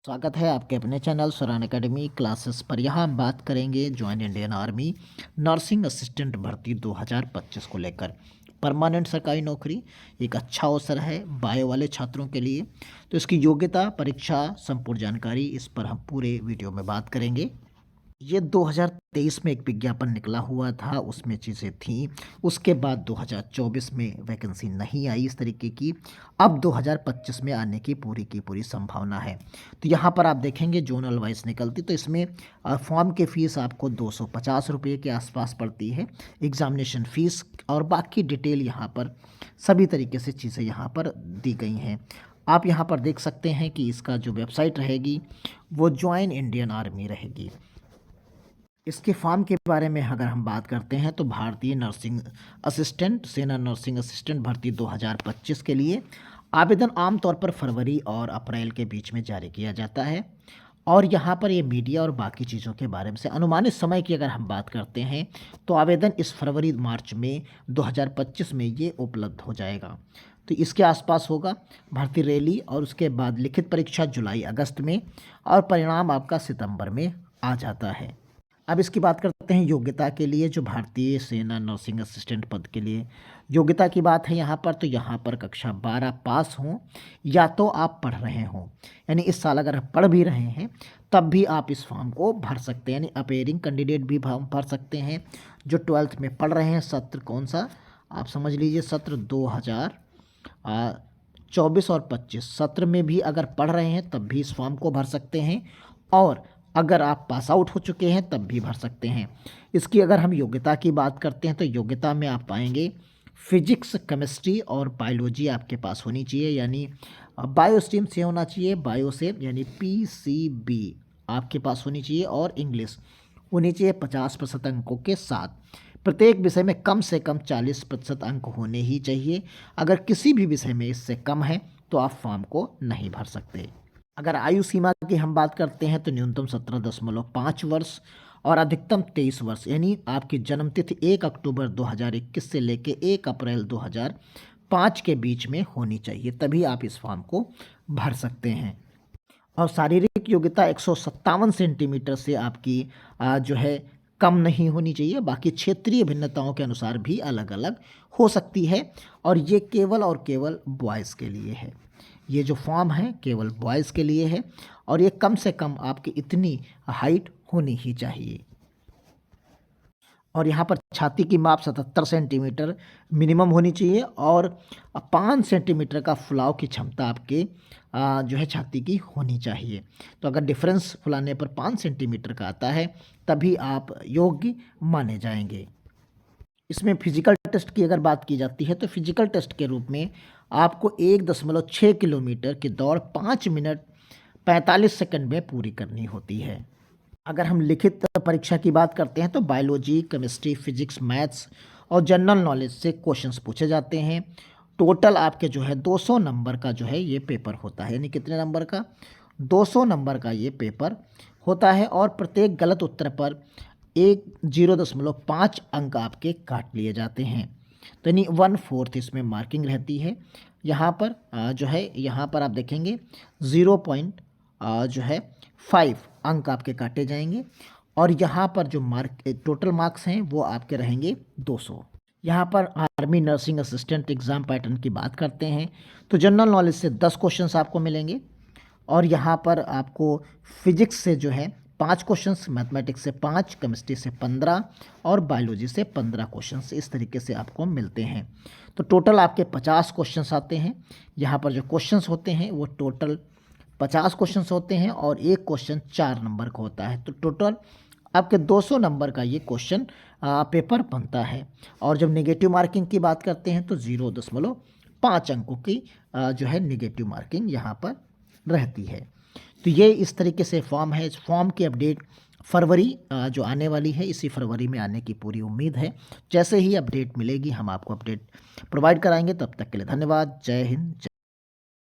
स्वागत है आपके अपने चैनल स्वरान एकेडमी क्लासेस पर। यहाँ हम बात करेंगे join Indian army nursing assistant भर्ती 2025 को लेकर। परमानेंट सरकारी नौकरी एक अच्छा अवसर है बायो वाले छात्रों के लिए। तो इसकी योग्यता, परीक्षा, संपूर्ण जानकारी इस पर हम पूरे वीडियो में बात करेंगे। ये 2023 में एक विज्ञापन निकला हुआ था, उसमें चीज़ें थीं। उसके बाद 2024 में वैकेंसी नहीं आई इस तरीके की। अब 2025 में आने की पूरी संभावना है। तो यहाँ पर आप देखेंगे जोनल वाइज निकलती, तो इसमें फॉर्म की फ़ीस आपको 250 रुपये के आसपास पड़ती है, एग्ज़ामिनेशन फ़ीस और बाकी डिटेल यहाँ पर सभी तरीके से चीज़ें यहाँ पर दी गई हैं। आप यहाँ पर देख सकते हैं कि इसका जो वेबसाइट रहेगी वो ज्वाइन इंडियन आर्मी रहेगी। इसके फॉर्म के बारे में अगर हम बात करते हैं तो भारतीय नर्सिंग असिस्टेंट, सेना नर्सिंग असिस्टेंट भर्ती 2025 के लिए आवेदन आमतौर पर फरवरी और अप्रैल के बीच में जारी किया जाता है। और यहाँ पर ये मीडिया और बाकी चीज़ों के बारे में से अनुमानित समय की अगर हम बात करते हैं तो आवेदन इस फरवरी मार्च में 2025 में ये उपलब्ध हो जाएगा। तो इसके आसपास होगा भर्ती रैली और उसके बाद लिखित परीक्षा जुलाई अगस्त में और परिणाम आपका सितंबर में आ जाता है। अब इसकी बात करते हैं योग्यता के लिए। जो भारतीय सेना नर्सिंग असिस्टेंट पद के लिए योग्यता की बात है यहाँ पर, तो यहाँ पर कक्षा 12 पास हों या तो आप पढ़ रहे हों, यानी इस साल अगर पढ़ भी रहे हैं तब भी आप इस फॉर्म को भर सकते हैं, यानी अपेयरिंग कैंडिडेट भी फॉर्म भर सकते हैं। जो 12th में पढ़ रहे हैं, सत्र कौन सा आप समझ लीजिए, सत्र 2024 और 25 सत्र में भी अगर पढ़ रहे हैं तब भी इस फॉर्म को भर सकते हैं, और अगर आप पास आउट हो चुके हैं तब भी भर सकते हैं। इसकी अगर हम योग्यता की बात करते हैं तो योग्यता में आप पाएंगे फिजिक्स, केमिस्ट्री और बायोलॉजी आपके पास होनी चाहिए, यानी बायो स्ट्रीम से होना चाहिए, बायो से यानी PCB आपके पास होनी चाहिए, और इंग्लिश होनी चाहिए 50% अंकों के साथ। प्रत्येक विषय में कम से कम 40% अंक होने ही चाहिए। अगर किसी भी विषय में इससे कम है तो आप फॉर्म को नहीं भर सकते। अगर आयु सीमा की हम बात करते हैं तो न्यूनतम 17.5 वर्ष और अधिकतम 23 वर्ष, यानी आपकी जन्मतिथि 1 अक्टूबर 2021 से लेकर 1 अप्रैल 2005 के बीच में होनी चाहिए, तभी आप इस फॉर्म को भर सकते हैं। और शारीरिक योग्यता 157 सेंटीमीटर से आपकी जो है कम नहीं होनी चाहिए। बाकी क्षेत्रीय भिन्नताओं के अनुसार भी अलग अलग हो सकती है, और ये केवल और केवल बॉयज़ के लिए है। ये जो फॉर्म है केवल बॉयज़ के लिए है, और ये कम से कम आपकी इतनी हाइट होनी ही चाहिए। और यहाँ पर छाती की माप 77 सेंटीमीटर मिनिमम होनी चाहिए, और 5 सेंटीमीटर का फुलाव की क्षमता आपके जो है छाती की होनी चाहिए। तो अगर डिफरेंस फुलाने पर 5 सेंटीमीटर का आता है तभी आप योग्य माने जाएंगे। इसमें फिजिकल टेस्ट की अगर बात की जाती है तो फिजिकल टेस्ट के रूप में आपको 1.6 किलोमीटर की दौड़ 5 मिनट 45 सेकंड में पूरी करनी होती है। अगर हम लिखित परीक्षा की बात करते हैं तो बायोलॉजी, केमिस्ट्री, फिजिक्स, मैथ्स और जनरल नॉलेज से क्वेश्चंस पूछे जाते हैं। टोटल आपके जो है 200 नंबर का जो है ये पेपर होता है, यानी कितने नंबर का, 200 नंबर का ये पेपर होता है, और प्रत्येक गलत उत्तर पर 0.5 अंक आपके काट लिए जाते हैं। तो यानी 1/4 इसमें मार्किंग रहती है। यहाँ पर जो है यहाँ पर आप देखेंगे 0.5 अंक आपके काटे जाएंगे, और यहाँ पर जो टोटल मार्क्स हैं वो आपके रहेंगे 200। यहाँ पर army nursing assistant exam pattern की बात करते हैं तो जनरल नॉलेज से 10 क्वेश्चंस आपको मिलेंगे, और यहाँ पर आपको फिजिक्स से जो है 5 क्वेश्चंस, मैथमेटिक्स से 5, केमिस्ट्री से 15 और बायोलॉजी से 15 क्वेश्चंस इस तरीके से आपको मिलते हैं। तो टोटल आपके 50 क्वेश्चंस आते हैं। यहाँ पर जो क्वेश्चंस होते हैं वो टोटल 50 क्वेश्चंस होते हैं, और एक क्वेश्चन 4 नंबर का होता है। तो टोटल आपके 200 नंबर का ये क्वेश्चन पेपर बनता है। और जब नेगेटिव मार्किंग की बात करते हैं तो 0.5 अंकों की जो है नेगेटिव मार्किंग यहाँ पर रहती है। तो ये इस तरीके से फॉर्म है। इस फॉर्म की अपडेट फरवरी जो आने वाली है, इसी फरवरी में आने की पूरी उम्मीद है। जैसे ही अपडेट मिलेगी हम आपको अपडेट प्रोवाइड कराएंगे। तब तक के लिए धन्यवाद। जय हिंद, जय